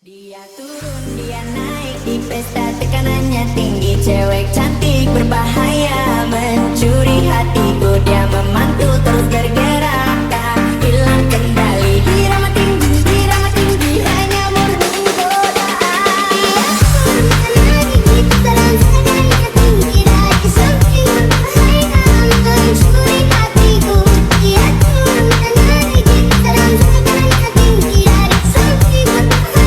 Dia turun, dia naik di pesta, tekanannya tinggi. Cewek cantik berbahaya, mencuri hatiku. Dia memantul terus bergerak, tak hilang kendali. Irama tinggi, hanya murni godaan. Dia turun, dia naik di pesta, tekanannya tinggi. Dari samping berbahaya, mencuri hatiku. Dia turun, dia naik di pesta, tekanannya tinggi. Dari samping berbahaya.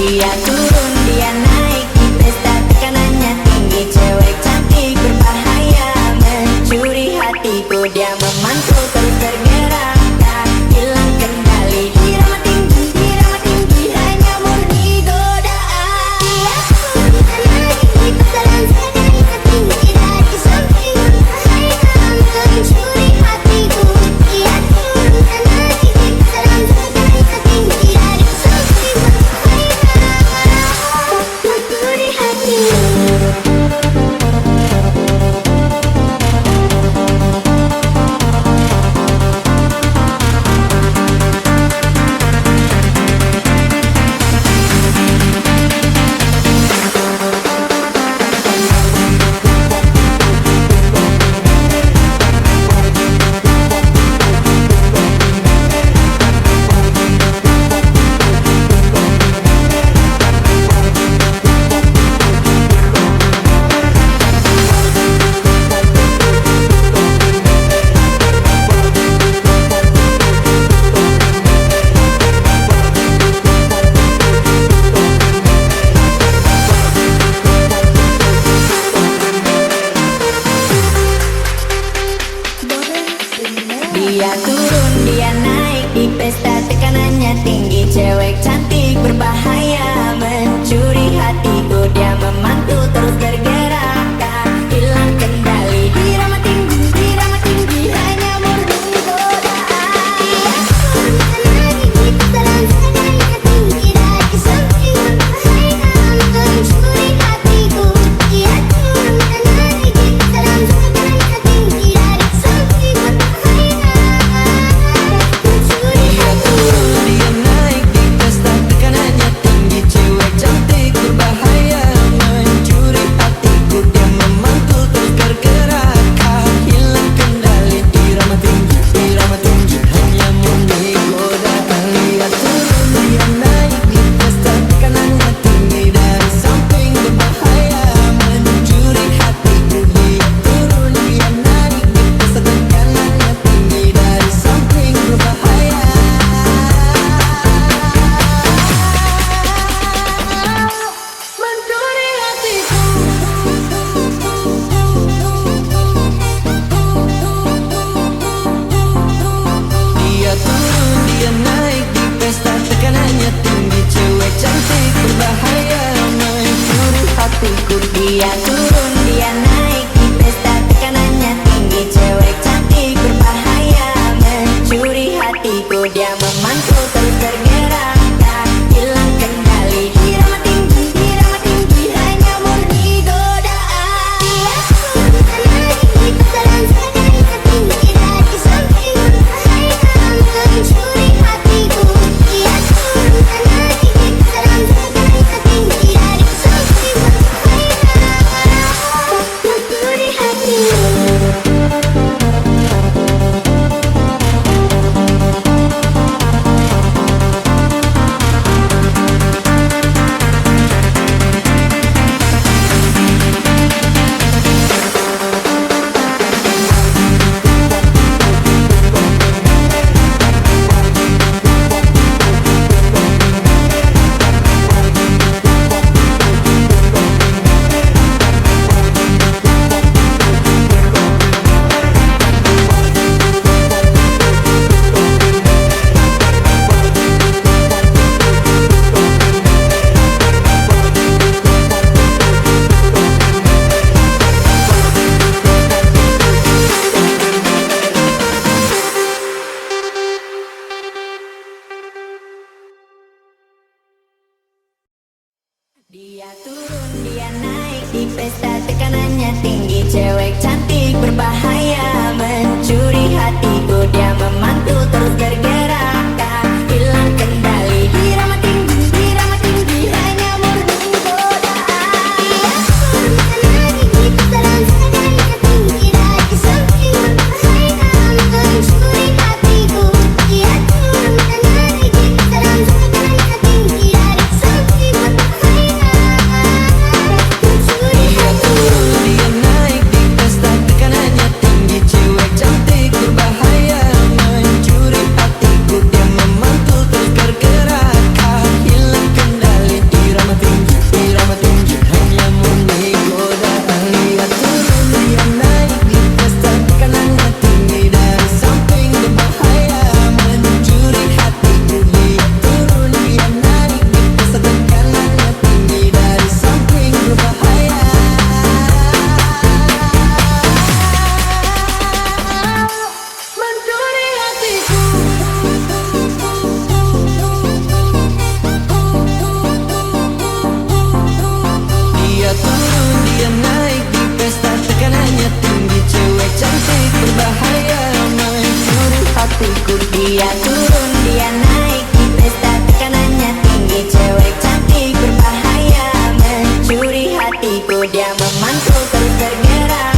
Dia turun, dia naik di pesta, tekanannya tinggi. Cewek cantik berbahaya, mencuri hatiku. Dia memantul terus bergerak, tak hilang kendali. Irama tinggi, hanya murni godaan. Dia turun, dia naik di pesta, tekanannya tinggi. Dari samping berbahaya, mencuri hatiku. Dia turun, dia naik di pesta, tekanannya tinggi. Dari samping berbahaya. Dia turun, dia naik di pesta, tekanannya tinggi. Cewek cantik berbahaya, mencuri hatiku. Dia memantul terus bergerak, tak hilang kendali. Irama tinggi, hanya murni godaan. Dia turun, dia naik di pesta, tekanannya tinggi. Dari samping berbahaya, mencuri hatiku. Dia turun, dia naik di pesta, tekanannya tinggi. Dari samping berbahaya. Dia turun, dia naik di pesta, tekanannya tinggi. cewek cantik berbahaya, mencuri hatiku. Dia memantul terus bergerak, hilang kendali. Irama tinggi, hanya murni godaan. Kita dalam seadanya tinggi dari samping berbahaya, mencuri hatiku. Dia turun menari. Kita dalam seadanya tinggi dari samping berbahaya, mencuri hatiku. Dia naik di pesta, tekanannya tinggi. Cewek cantik berbahaya, mencuri hatiku. Dia memantul terus bergerak, hilang kendali. Irama tinggi, hanya murni godaan. Dia turun, dia naik di pesta, tekanannya tinggi. Dari samping berbahaya, mencuri hatiku. Dia turun, dia naik di pesta, tekanannya tinggi. Dari samping berbahaya, mencuri hatiku. Dia turun, dia naik di pesta, tekanannya tinggi. Cewek cantik berbahaya, mencuri hatiku. Dia turun, dia naik di pesta, tekanannya tinggi. Cewek cantik berbahaya, mencuri hatiku. Dia memantul terus bergerak,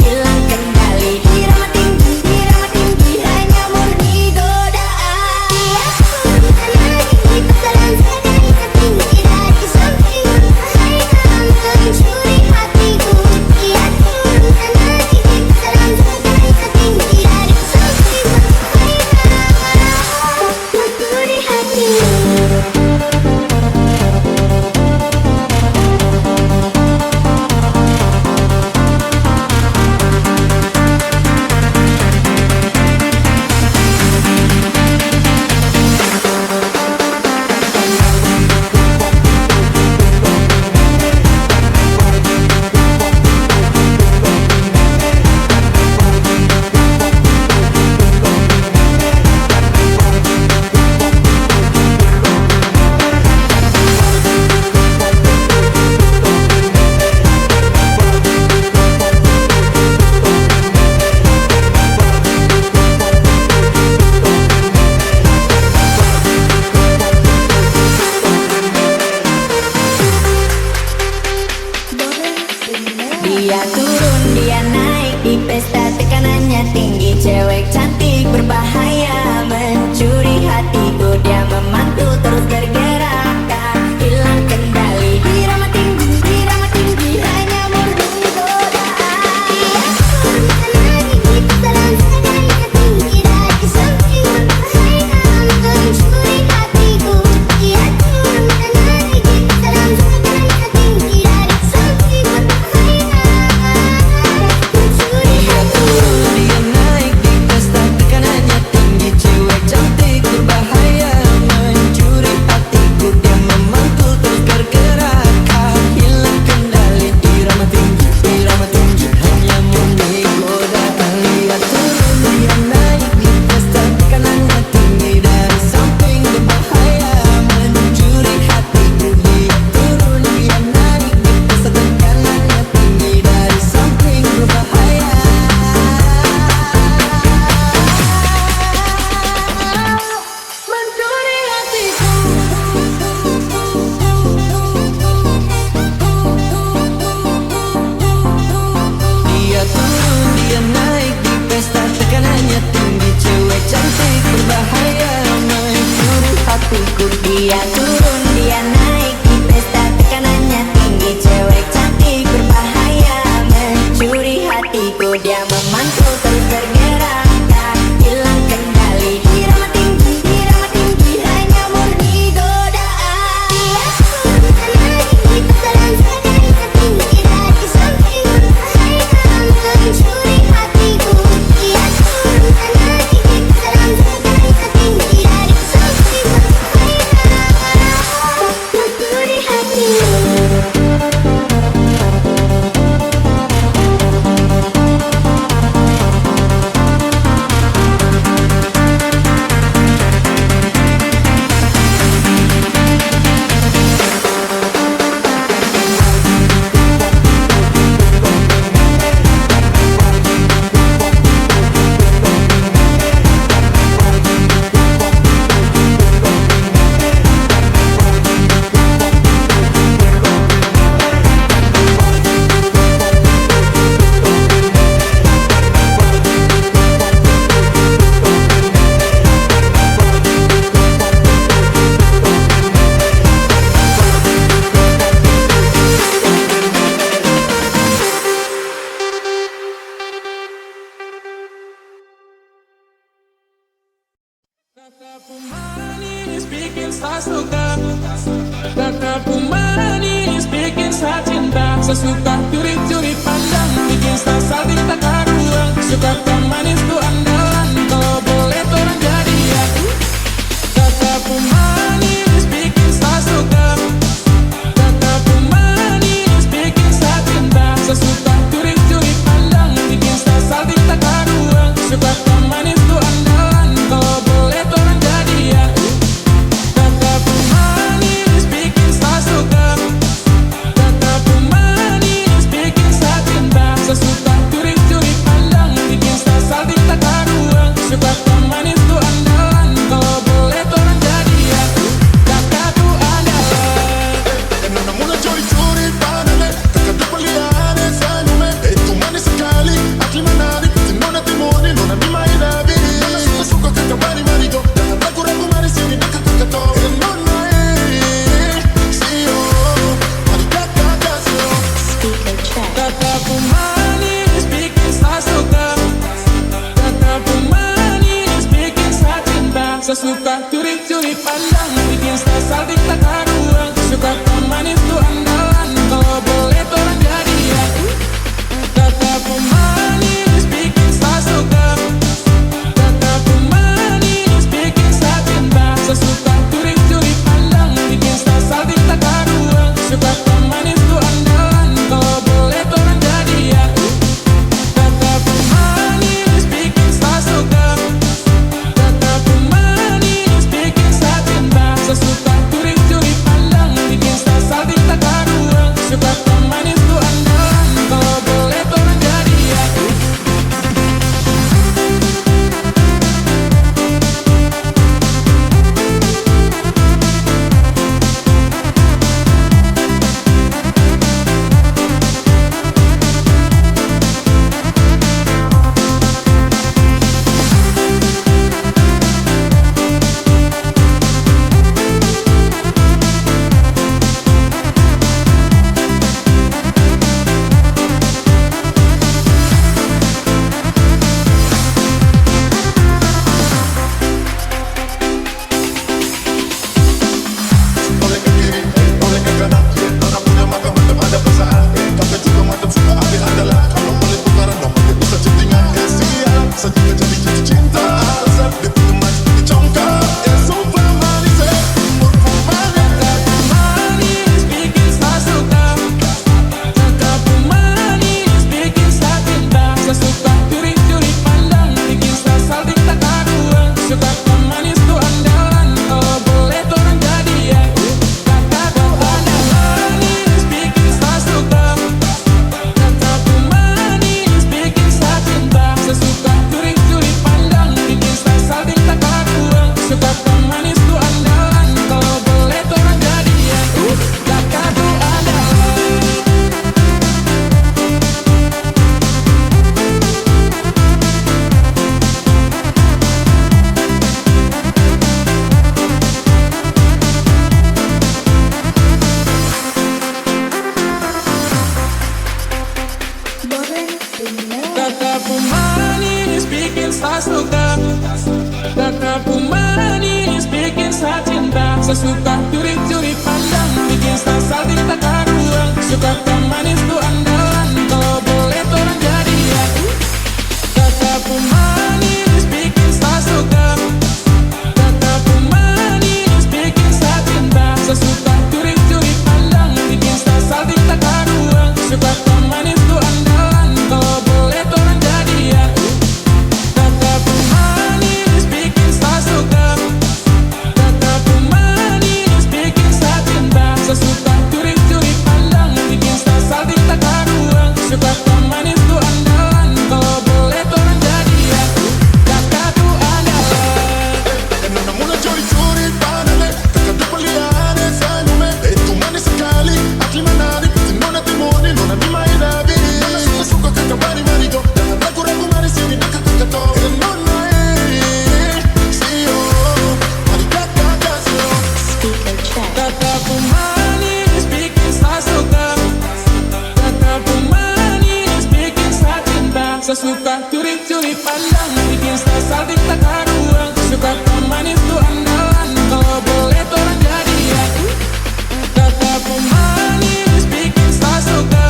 hilang kendali. Irama tinggi, hanya murni godaan. Kita dalam seadanya tinggi dari samping berbahaya, mencuri hatiku. Dia turun menari. Kita dalam seadanya tinggi dari samping berbahaya, mencuri hatiku. Dia turun, dia naik di pesta, tekanannya tinggi. Cewek cantik berbahaya, mencuri hatiku. Dia memantul terus bergerak, hilang kendali. Irama tinggi, hanya murni godaan. Kita dalam seadanya tinggi dari samping berbahaya, mencuri hatiku. Dia turun menari. Kita dalam seadanya tinggi dari samping berbahaya, mencuri Dia hatiku. turun, dia naik di pesta, tekanannya tinggi. Sesuka curi-curi pandang, bikin salting tak karuan. Suka manis tuh andalan, kalau boleh orang jadian. Kataku manis, bikin saya suka. Kataku manis, bikin saya cinta. Sesuka curi-curi pandang, bikin salting tak karuan. Suka manis tuh andalan, kalau boleh orang jadian. Kataku manis, bikin saya suka. Kataku manis, bikin saya cinta. Sesuka curi-curi pandang, bikin salting tak karuan. Suka manis tuh andalan, kalau boleh orang jadian. Kataku andalan. Enamorada curi-curi pandangnya, kakak terpeliharaan senyumnya. Itu manis sekali, asli menarik. Nona timoni, nona mimai nabi. Nona suka kakak mari-mari toh. Jangan ragu-ragu mari sini dekat kakak toh. Nona sio, mari kakak kasih. Speaker track. Kataku manis, bikin saya suka. Kataku manis, bikin saya cinta. Sesuka curi-curi pandang, bikin saya salting tak karuan. Suka manis tuh andalan, kalau boleh orang jadian. Kataku manis, bikin saya suka. Kataku manis, bikin saya cinta. Sesuka curi-curi pandang, bikin saya salting tak karuan. Suka manis tuh andalan, kalau boleh orang jadian. Kataku manis, bikin saya suka. Kataku manis, bikin saya cinta. Sesuka curi-curi pandang, bikin saya salting tak karuan. Suka manis tuh andalan, kalau boleh orang jadian. Oleh ke kiri, oleh ke kanan. Nona punya mata mantap ada perasaan. Kakak juga mantap suka ambil andalan. Kalau boleh tukaran dong, bisa chattingan. Siap, saja jadi jatuh cinta. Asap di pintu mas, dicongkak. Sumpah manis, umurku banyak. Kataku manis, bikin saya suka. Kataku manis, bikin saya cinta. Sesuka curi-curi pandang, bikin saya salting tak karuan. Suka manis tuh andalan, kalau boleh orang jadian. Kataku manis, bikin saya suka. Kataku manis, bikin saya cinta. Sesuka curi-curi pandang, bikin saya salting tak karuan. Suka manis tuh andalan, kalau boleh orang jadian. Kataku andalan. Kataku manis, bikin saya suka. Kataku manis, bikin saya cinta. Sesuka curi-curi pandang, bikin saya salting tak karuan. Suka manis tuh andalan, kalau boleh orang jadian. Kataku manis, bikin saya suka. Kataku manis, bikin saya cinta. Sesuka curi-curi pandang, bikin saya salting tak karuan. Suka manis tuh andalan, kalau boleh orang jadian. Kataku manis, bikin saya suka. Kataku manis, bikin saya cinta. Sesuka curi-curi pandang, bikin saya salting tak karuan. Suka manis tuh andalan, kalau boleh orang jadian. Kataku andalan. Enamorada curi-curi pandangnya, kakak terpeliharaan senyumnya. Itu manis sekali, asli menarik. Nona timoni, nona mimai nabi. Nona suka kakak mari-mari toh. Jangan ragu-ragu mari sini dekat kakak toh. Nona sio, mari kakak kasih. Speaker track. Kataku manis, bikin saya suka. Kataku manis, bikin saya cinta. Sesuka curi-curi pandang, bikin saya salting tak karuan. Suka manis tuh andalan, kalau boleh orang jadian. Kataku manis, bikin saya suka.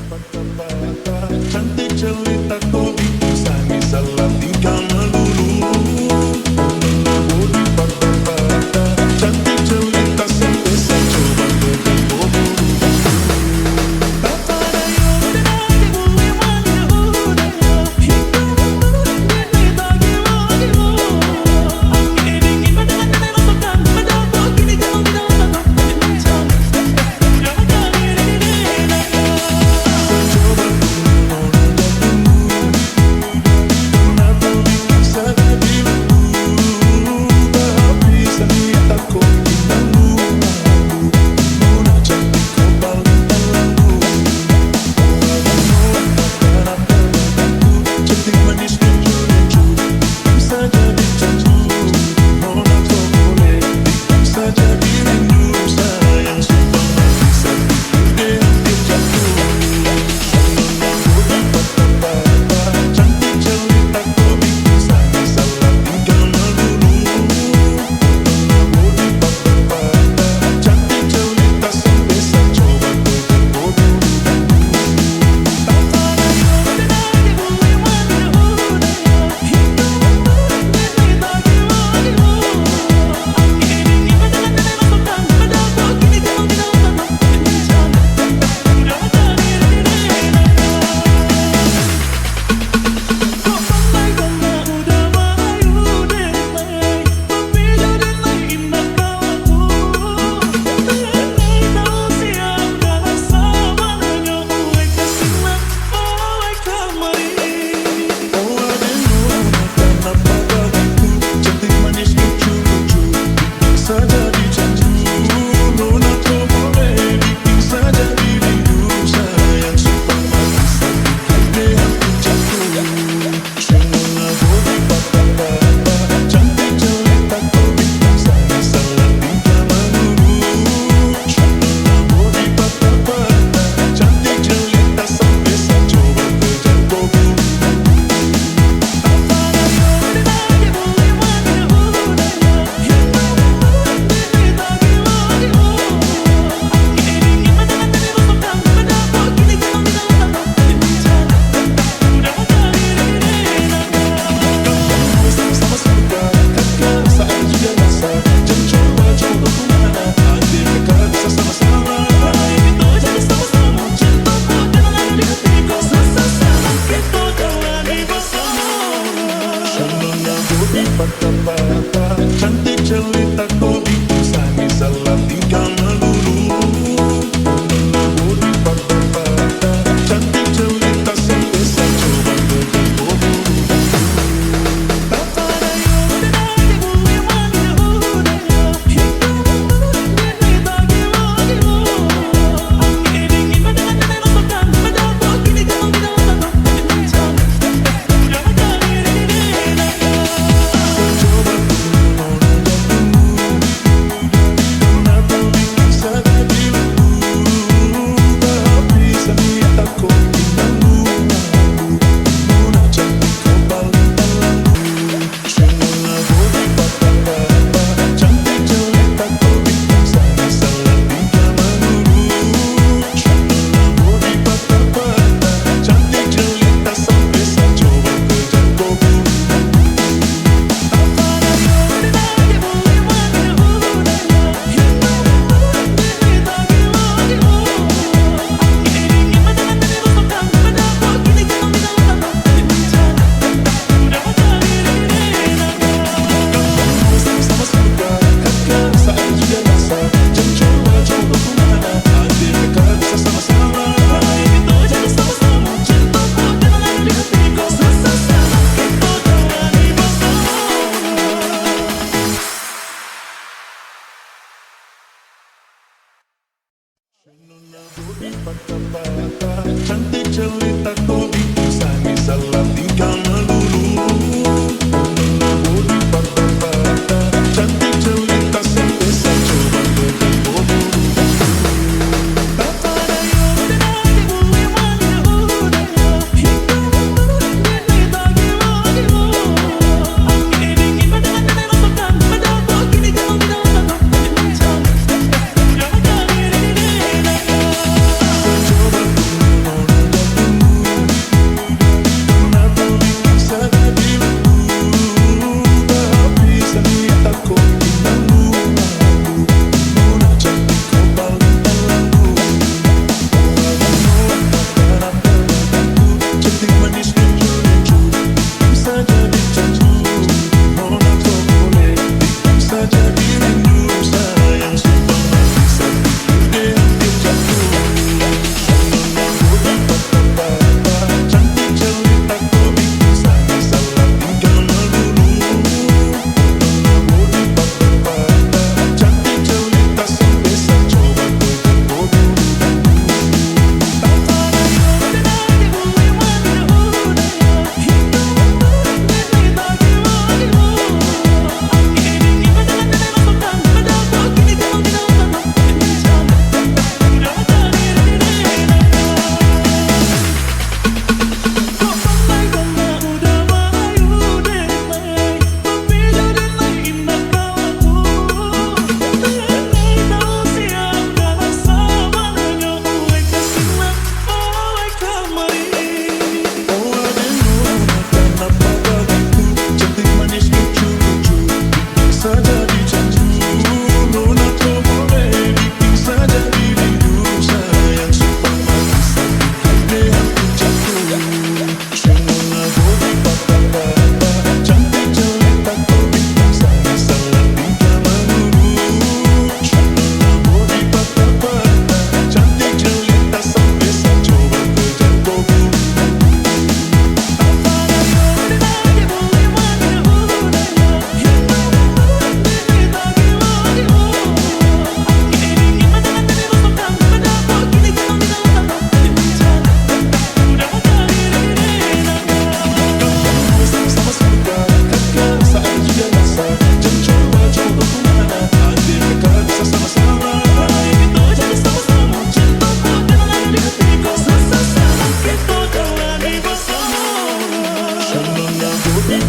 Cantik ceritaku bisa salah tinggal melulu. Cantik cerita sampai saya coba terkabur. Cantik ceritaku bisa salah tinggal melulu. Cantik cerita sampai saya coba terkabur. Coba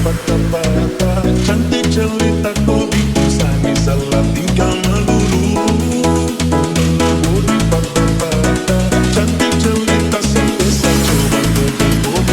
patah-patah. Cantik cerita kau bikin saya salah tingkah melulu. Budi patah-patah. Cantik cerita sampai saya coba terjebak.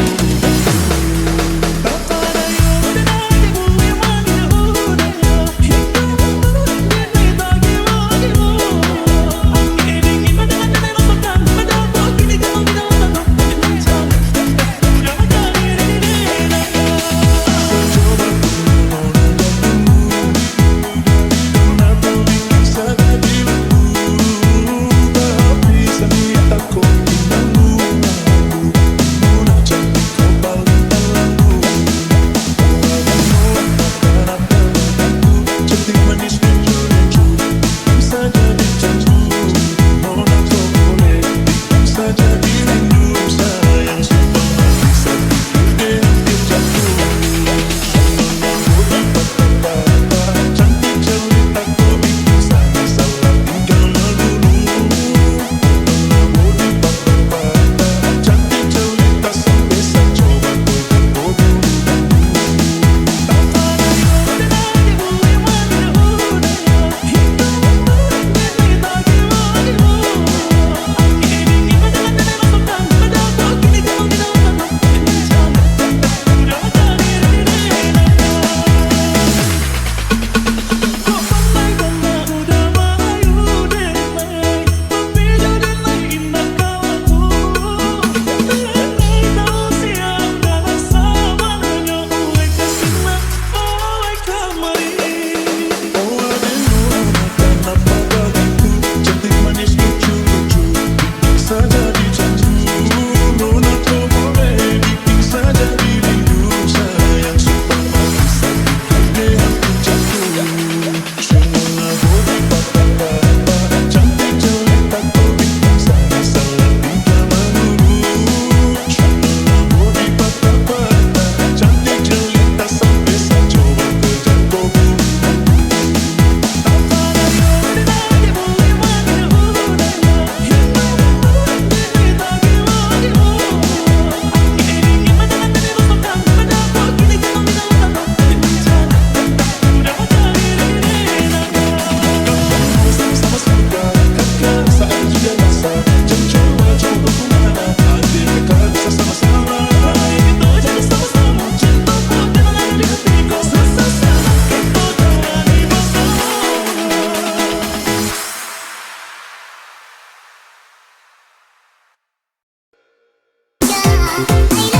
I